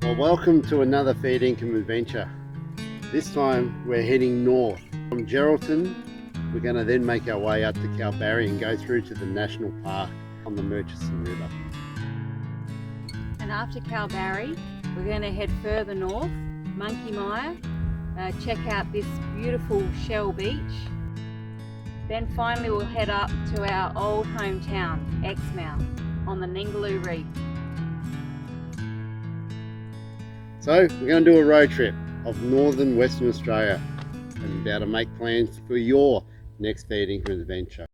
Well, welcome to another Fairdinkum adventure. This time we're heading north. From Geraldton, we're going to then make our way up to Kalbarri and go through to the National Park on the Murchison River. And after Kalbarri, we're going to head further north, Monkey Mire, check out this beautiful shell beach. Then finally we'll head up to our old hometown, Exmouth, on the Ningaloo Reef. So we're going to do a road trip of northern Western Australia and be able to make plans for your next Fairdinkum adventure.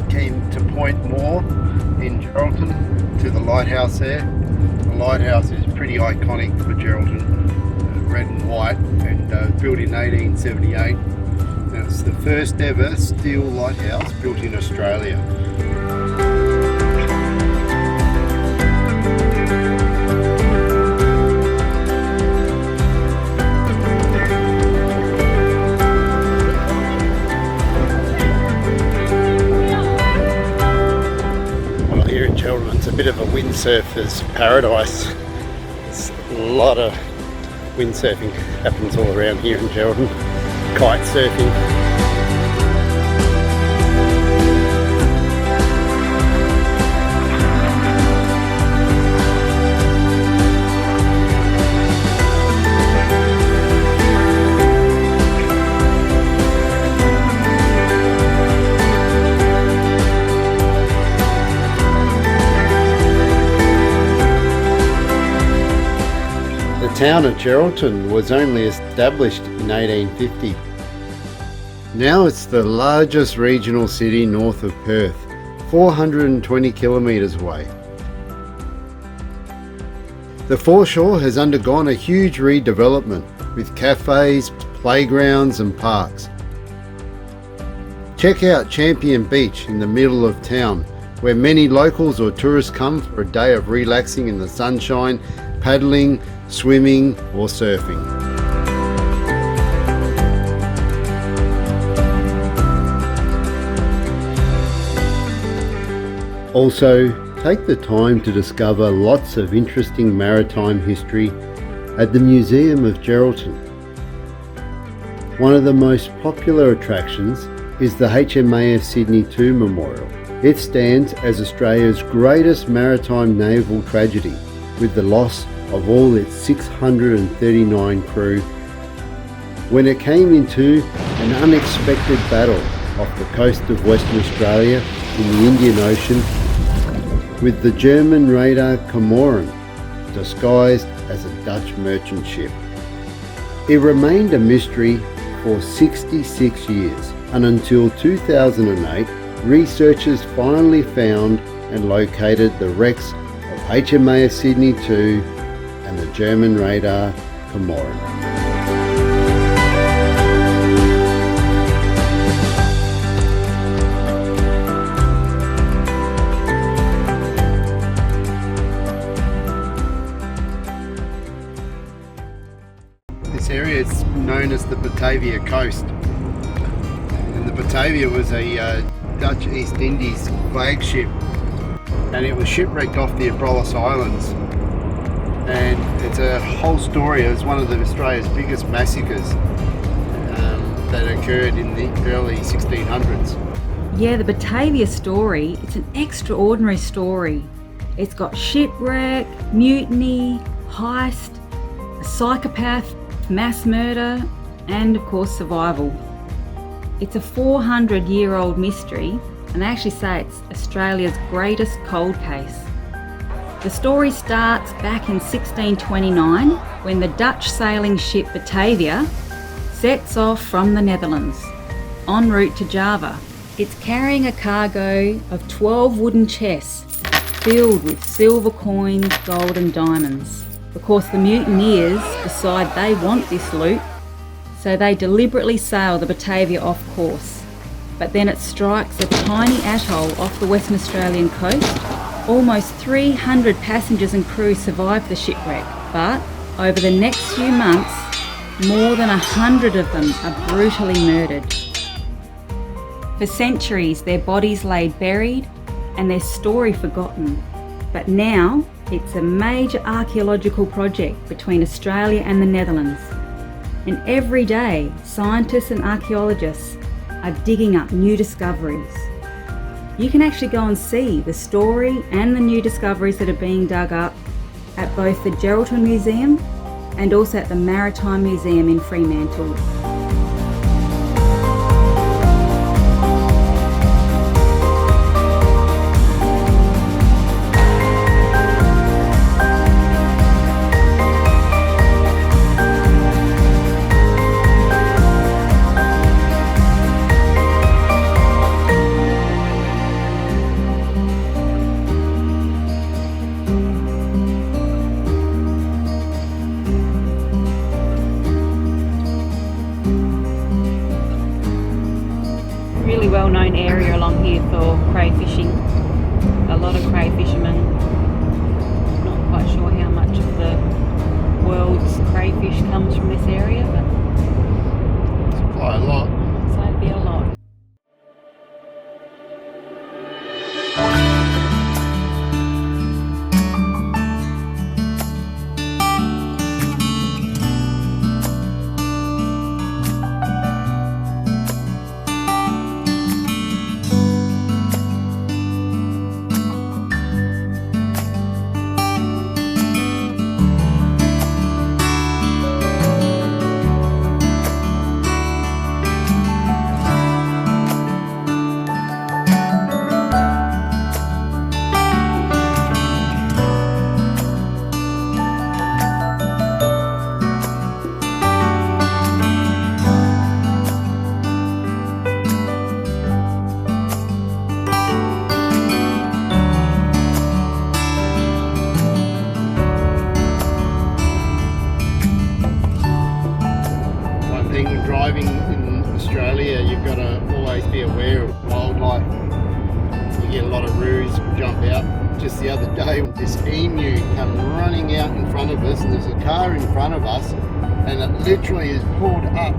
Came to Point Moore in Geraldton to the Lighthouse there. The Lighthouse is pretty iconic for Geraldton, red and white, and built in 1878. And it's the first ever steel lighthouse built in Australia. It's a bit of a windsurfer's paradise. There's a lot of windsurfing happens all around here in Geraldton. Kite surfing. The town of Geraldton was only established in 1850. Now it's the largest regional city north of Perth, 420 kilometres away. The foreshore has undergone a huge redevelopment with cafes, playgrounds and parks. Check out Champion Beach in the middle of town, where many locals or tourists come for a day of relaxing in the sunshine, paddling, swimming or surfing. Also, take the time to discover lots of interesting maritime history at the Museum of Geraldton. One of the most popular attractions is the HMAS Sydney II Memorial. It stands as Australia's greatest maritime naval tragedy, with the loss of all its 639 crew when it came into an unexpected battle off the coast of Western Australia in the Indian Ocean with the German raider Kormoran, disguised as a Dutch merchant ship. It remained a mystery for 66 years, and until 2008 researchers finally found and located the wrecks of HMAS Sydney II and the German radar Kormoran. known as the Batavia coast. And the Batavia was a Dutch East Indies flagship, and it was shipwrecked off the Abrolhos Islands. And it's a whole story. It was one of Australia's biggest massacres that occurred in the early 1600s. Yeah, the Batavia story, it's an extraordinary story. It's got shipwreck, mutiny, heist, a psychopath, mass murder, and of course survival. It's a 400-year-old mystery, and they actually say it's Australia's greatest cold case. The story starts back in 1629 when the Dutch sailing ship Batavia sets off from the Netherlands en route to Java. It's carrying a cargo of 12 wooden chests filled with silver coins, gold and diamonds. Of course, the mutineers decide they want this loot, so they deliberately sail the Batavia off course. But then it strikes a tiny atoll off the Western Australian coast. Almost 300 passengers and crew survived the shipwreck, but over the next few months, more than 100 of them are brutally murdered. For centuries, their bodies lay buried and their story forgotten. But now, it's a major archaeological project between Australia and the Netherlands. And every day, scientists and archaeologists are digging up new discoveries. You can actually go and see the story and the new discoveries that are being dug up at both the Geraldton Museum and also at the Maritime Museum in Fremantle. Really well-known area along here for crayfishing. A lot of crayfishermen. Not quite sure how much of the world's crayfish comes from this area, but It's quite a lot. so it'd be a lot. Driving in Australia, you've got to always be aware of wildlife. You get a lot of roos jump out. Just the other day, this emu come running out in front of us, and there's a car in front of us, and it literally is pulled up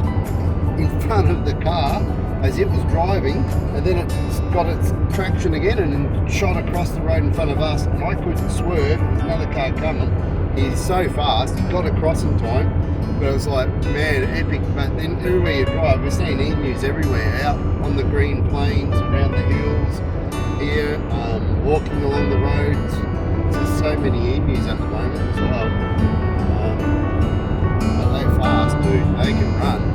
in front of the car as it was driving, and then it got its traction again and shot across the road in front of us. And I couldn't swerve. There's another car coming. He's so fast, he got across in time. But it was like, man, epic. But then everywhere you drive, we're seeing emus everywhere, out on the green plains, around the hills, here, walking along the roads. There's so many emus at the moment as well. But they're fast, dude. They can run.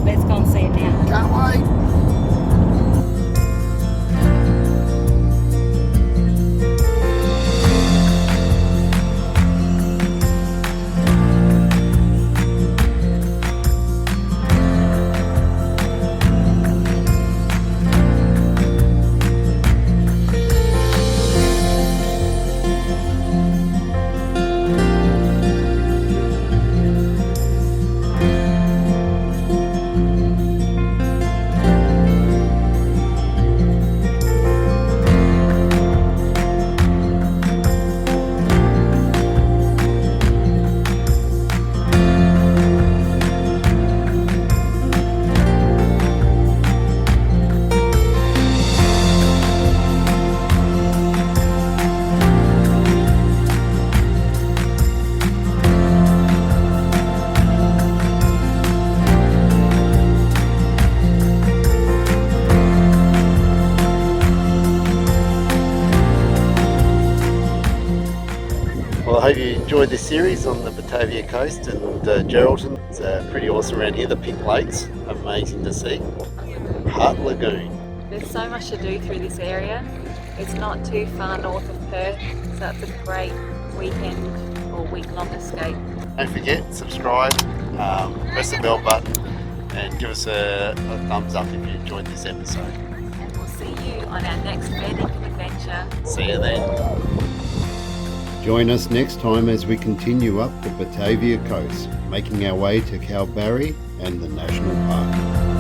Let's go and see it now. Can't wait. Well, I hope you enjoyed this series on the Batavia coast and Geraldton. It's pretty awesome around here. The pink lakes, amazing to see. Hutt Lagoon. There's so much to do through this area. It's not too far north of Perth, so that's a great weekend or week-long escape. Don't forget, subscribe, press the bell button and give us a thumbs up if you enjoyed this episode. And we'll see you on our next Fairdinkum adventure. See you then. Join us next time as we continue up the Batavia coast, making our way to Kalbarri and the National Park.